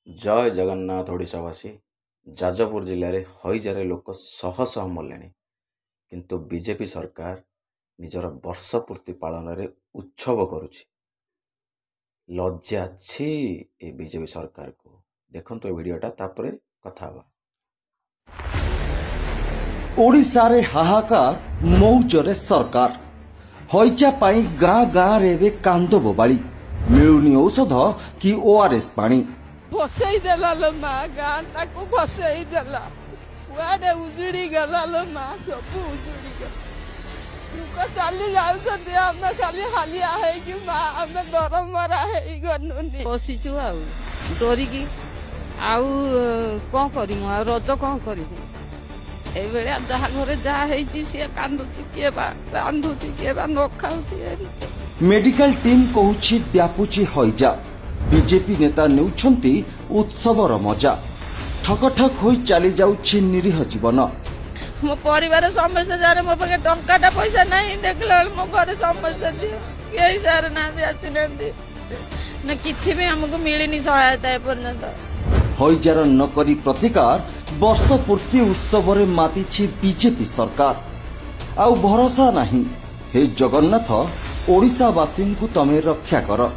जय जगन्नाथ ओडिशावासी। जाजपुर जिले में हईजारे लोक शह शह मरले किंतु बीजेपी सरकार निजर वर्ष पूर्ति पालन रे उत्सव करुछि। लज्जा छी ए बीजेपी सरकार को। देखंतु ए वीडियोटा तापरे कथा बा। ओडिशा रे हाहाकार मौजरे सरकार हईजा पाई गाँ गाँ रे बे कांद बोबाड़ी मिलुनी औषध कि ओआरएस पानी बसई देला लो माँ गाँ ताको बसई देला वाडे उजड़ी गला लो माँ सब उजड़ी गला लोक चली जाउछथि हमें खाली हालिया है कि माँ हमें गरम मरा है गनुनी बसिछु आ डरी की आउ कोन करिमु आ रज कोन करिमु ए बेले जहा घरे जहा हेछि से कांदुछि के बा रांधुछि के बा न खाउछि। मेडिकल टीम कहूछि व्यापुछि हईजा। बीजेपी नेता नेउछंती उत्सवर मजा। ठक ठक होई चली जाउछि निरीह जीवन। मो परिवार समस्या जारे मो पके टंकाटा पैसा नहीं देखला मो घरे समस्या दियो के सार ना दे आसिनंती न किछि भी हमको मिलिनी सहायता पर्यंत। हईजार नकरी प्रतिकार वर्ष पूर्ति उत्सव रे मातिछि बीजेपी सरकार। आउ भरोसा नहीं। हे जगन्नाथ ओडिशावासी को तमे रक्षा कर।